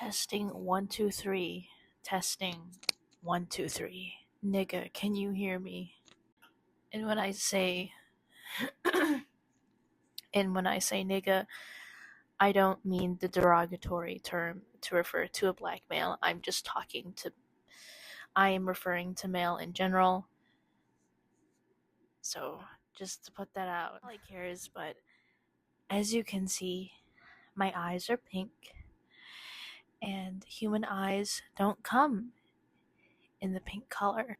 Testing 1 2 3. Testing 1 2 3. Nigga, can you hear me? And when I say nigga, I don't mean the derogatory term to refer to a black male. I am referring to male in general. So just to put that out. Nobody cares, but as you can see, my eyes are pink, and human eyes don't come in the pink color.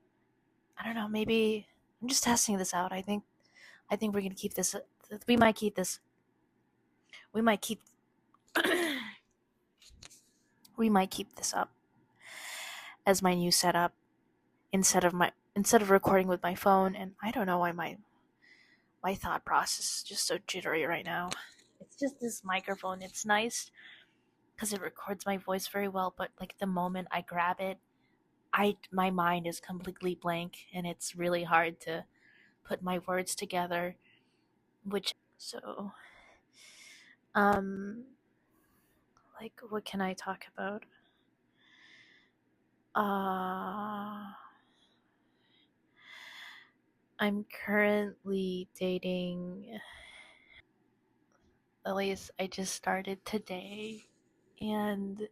I don't know, maybe I'm just testing this out. I think we're gonna keep this. We might keep this. We might keep. we might keep this up as my new setup instead of recording with my phone. And I don't know why my thought process is just so jittery right now. It's just this microphone. It's nice because it records my voice very well, but like the moment I grab it, my mind is completely blank, and it's really hard to put my words together. Like, what can I talk about? I'm currently dating. At least I just started today, and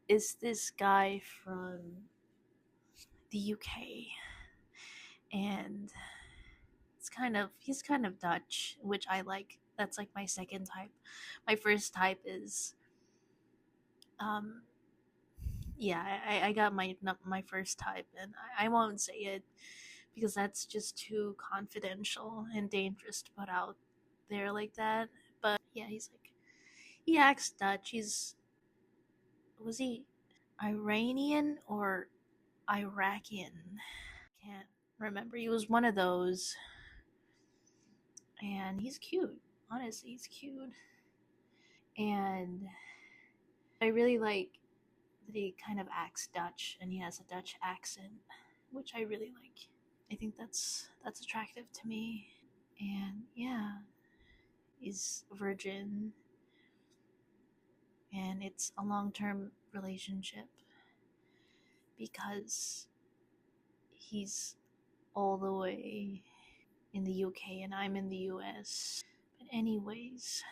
is this guy from the UK, and he's kind of Dutch, which I like. That's like my second type. My first type is yeah, I got my first type, and I won't say it because that's just too confidential and dangerous to put out there like that. But yeah, he acts Dutch. Was he Iranian or Iraqian? Can't remember. He was one of those, and he's cute. Honestly, he's cute, and I really like that he kind of acts Dutch and he has a Dutch accent, which I really like. I think that's attractive to me. And yeah, he's a virgin, and it's a long-term relationship because he's all the way in the UK and I'm in the US. But anyways,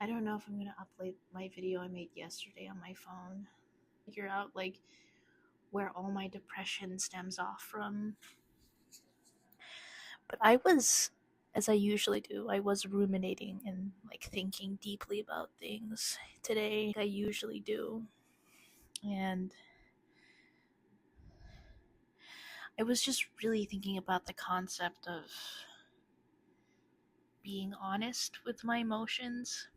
I don't know if I'm gonna upload my video I made yesterday on my phone. Figure out like where all my depression stems off from. But as I usually do, I was ruminating and like thinking deeply about things today. Like I usually do. And I was just really thinking about the concept of being honest with my emotions.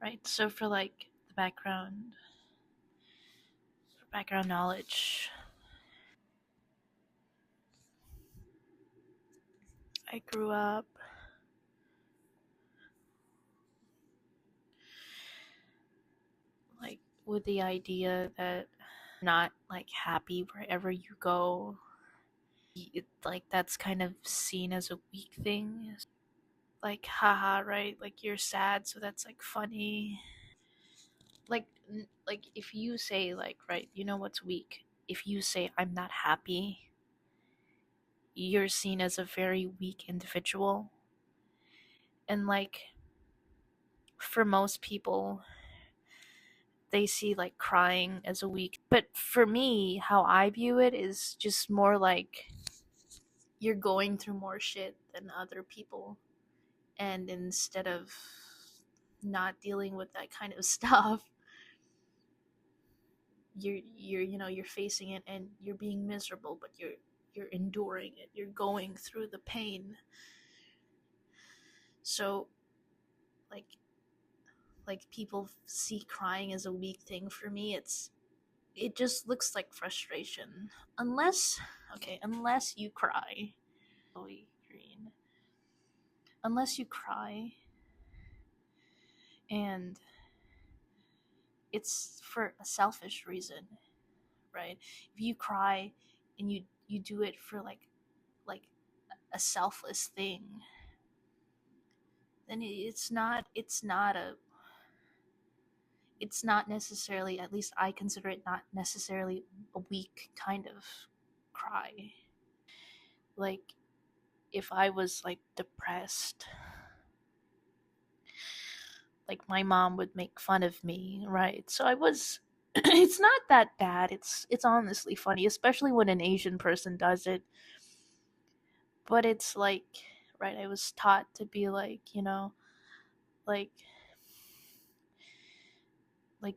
Right? So for like the background knowledge, I grew up like with the idea that not like happy wherever you go. Like that's kind of seen as a weak thing. Like haha, right? Like you're sad, so that's like funny. Like if you say like, right, you know what's weak? If you say I'm not happy, you're seen as a very weak individual. And like for most people, they see like crying as a weak. But for me, how I view it is just more like you're going through more shit than other people, and instead of not dealing with that kind of stuff, you're facing it and you're being miserable, but you're enduring it, you're going through the pain. So like people see crying as a weak thing. For me, it just looks like frustration, unless you cry. Chloe Green. Unless you cry and it's for a selfish reason, right? If you cry and you do it for like a selfless thing, And it's not necessarily, at least I consider it not necessarily a weak kind of cry. Like if I was like depressed, like my mom would make fun of me, right? So I was it's not that bad. It's honestly funny, especially when an Asian person does it. But it's like, right, I was taught to be like, like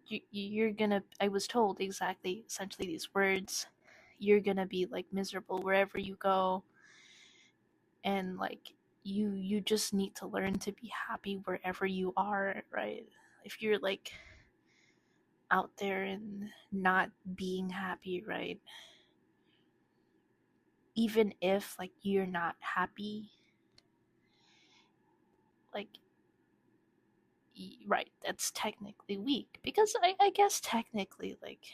you're gonna, I was told exactly essentially these words, you're gonna be like miserable wherever you go, and like you just need to learn to be happy wherever you are, right? If you're like out there and not being happy, right, even if like you're not happy, like right, that's technically weak, because I guess technically, like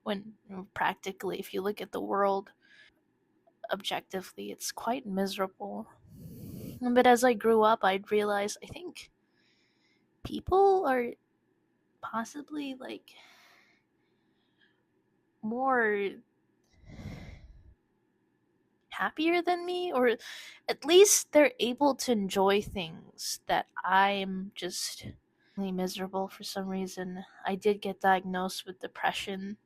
when practically, if you look at the world objectively, it's quite miserable. But as I grew up, I'd realize I think people are possibly like more happier than me, or at least they're able to enjoy things that I'm just miserable for some reason. I did get diagnosed with depression,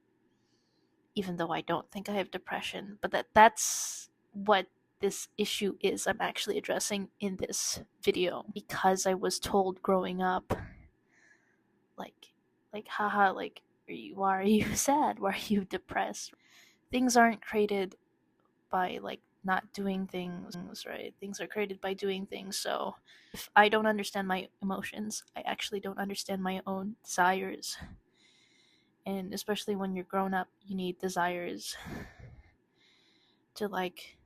even though I don't think I have depression, but that's what this issue is I'm actually addressing in this video, because I was told growing up, like haha, like why are you sad, why are you depressed? Things aren't created by like not doing things, right? Things are created by doing things. So if I don't understand my emotions, I actually don't understand my own desires. And especially when you're grown up, you need desires to like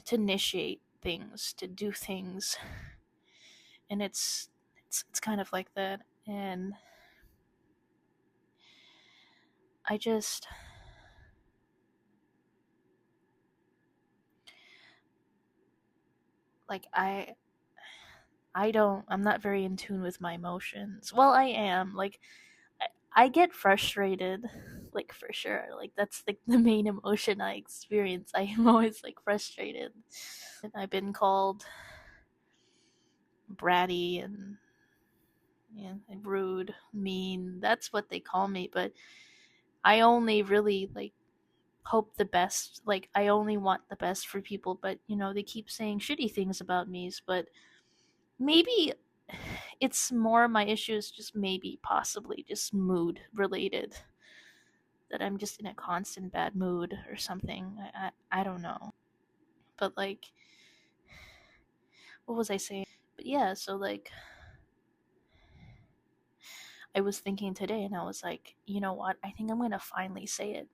to initiate things, to do things. And it's kind of like that. And I just like I'm not very in tune with my emotions. Well, I am. Like I get frustrated, like for sure. Like that's like the main emotion I experience. I am always like frustrated. I've been called bratty and yeah, and rude, mean. That's what they call me, but I only really like hope the best. Like I only want the best for people, but they keep saying shitty things about me, but maybe it's more my issues, just maybe possibly just mood related, that I'm just in a constant bad mood or something. I don't know. But like what was I saying? But yeah, so like I was thinking today and I was like, you know what? I think I'm going to finally say it,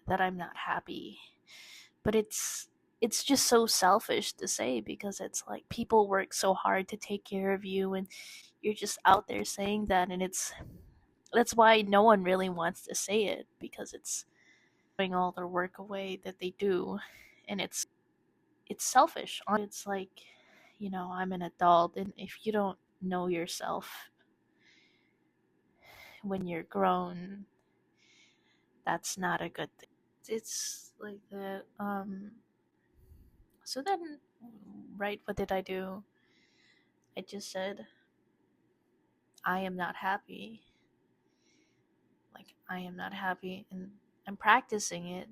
that I'm not happy. But it's just so selfish to say, because it's like people work so hard to take care of you, and you're just out there saying that, and that's why no one really wants to say it, because it's throwing all their work away that they do, and it's selfish. It's like, I'm an adult, and if you don't know yourself when you're grown, that's not a good thing. It's like that. So then, right, what did I do? I just said, I am not happy. Like, I am not happy, and I'm practicing it.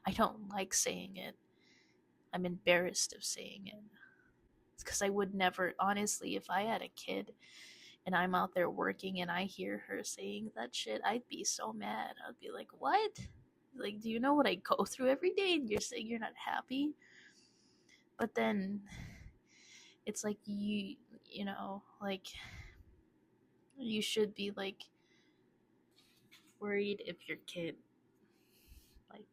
I don't like saying it. I'm embarrassed of saying it. It's because I would never, honestly, if I had a kid and I'm out there working and I hear her saying that shit, I'd be so mad. I'd be like, what? Like, do you know what I go through every day and you're saying you're not happy? But then it's like like you should be like worried if your kid like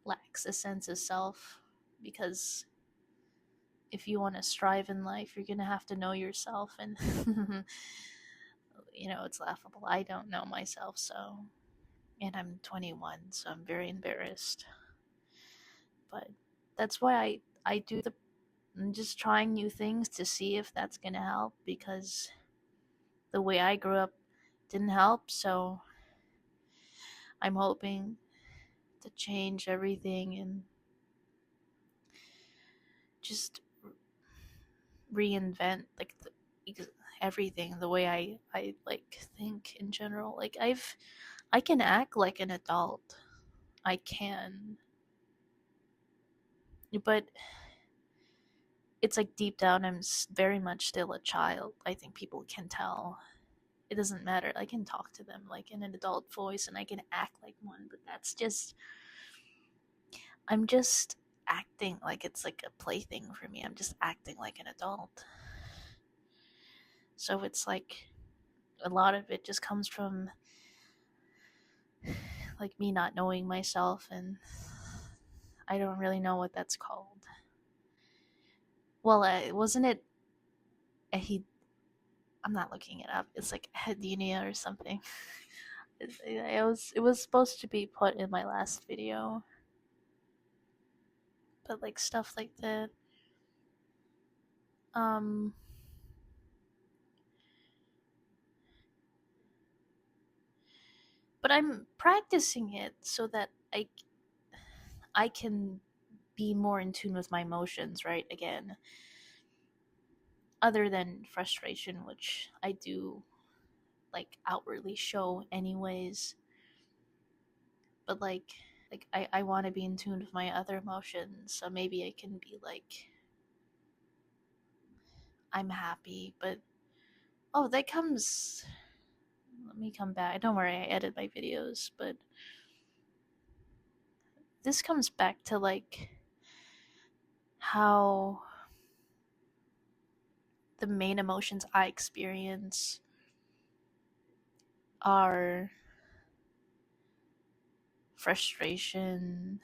lacks a sense of self, because if you want to strive in life, you're going to have to know yourself. And it's laughable, I don't know myself, so, and I'm 21, so I'm very embarrassed. But that's why I'm just trying new things to see if that's gonna help, because the way I grew up didn't help. So I'm hoping to change everything and just reinvent like everything, the way I like think in general. Like I can act like an adult. I can. But it's like deep down I'm very much still a child. I think people can tell. It doesn't matter. I can talk to them like in an adult voice and I can act like one, but that's just I'm just acting like it's like a plaything for me. I'm just acting like an adult. So it's like a lot of it just comes from like me not knowing myself, and I don't really know what that's called. Well, wasn't it he I'm not looking it up. It's like hedonia or something. It was supposed to be put in my last video, but like stuff like that. Um, but I'm practicing it so that I can be more in tune with my emotions, right? Again, other than frustration, which I do like outwardly show anyways. But I want to be in tune with my other emotions, so maybe I can be like I'm happy, but oh, that comes. Let me come back. Don't worry, I edit my videos, but this comes back to like how the main emotions I experience are frustration,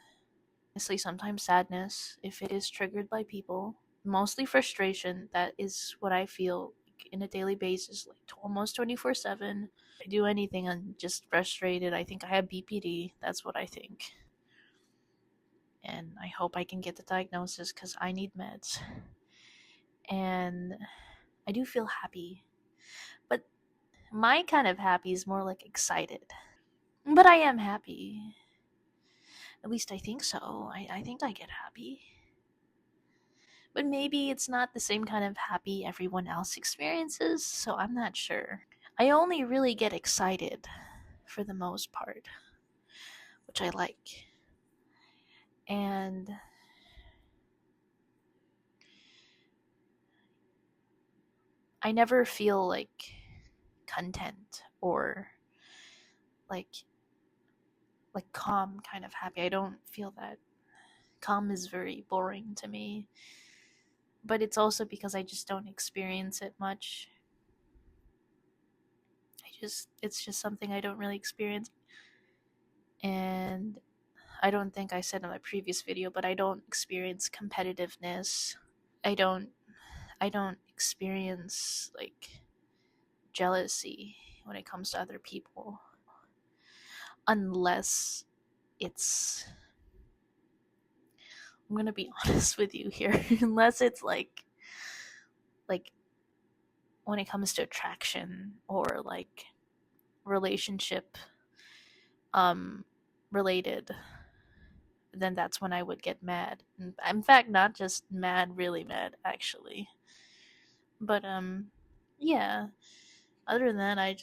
honestly, sometimes sadness if it is triggered by people. Mostly frustration. That is what I feel in a daily basis, like almost 24/7. I do anything, I'm just frustrated. I think I have BPD. That's what I think. And I hope I can get the diagnosis because I need meds. And I do feel happy. But my kind of happy is more like excited. But I am happy. At least I think so. I think I get happy. But maybe it's not the same kind of happy everyone else experiences, so I'm not sure. I only really get excited for the most part, which I like. And I never feel like content or like calm kind of happy. I don't feel that. Calm is very boring to me. But it's also because I just don't experience it much. It's just something I don't really experience. And I don't think I said in my previous video, but I don't experience competitiveness. I don't I don't experience like jealousy when it comes to other people unless it's I'm going to be honest with you here unless it's like when it comes to attraction or like relationship um related, then that's when I would get mad. In fact, not just mad, really mad actually. But yeah, other than that, I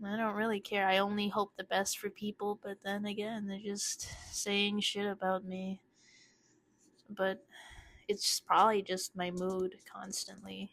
don't really care. I only hope the best for people, but then again, they're just saying shit about me. But it's probably just my mood constantly.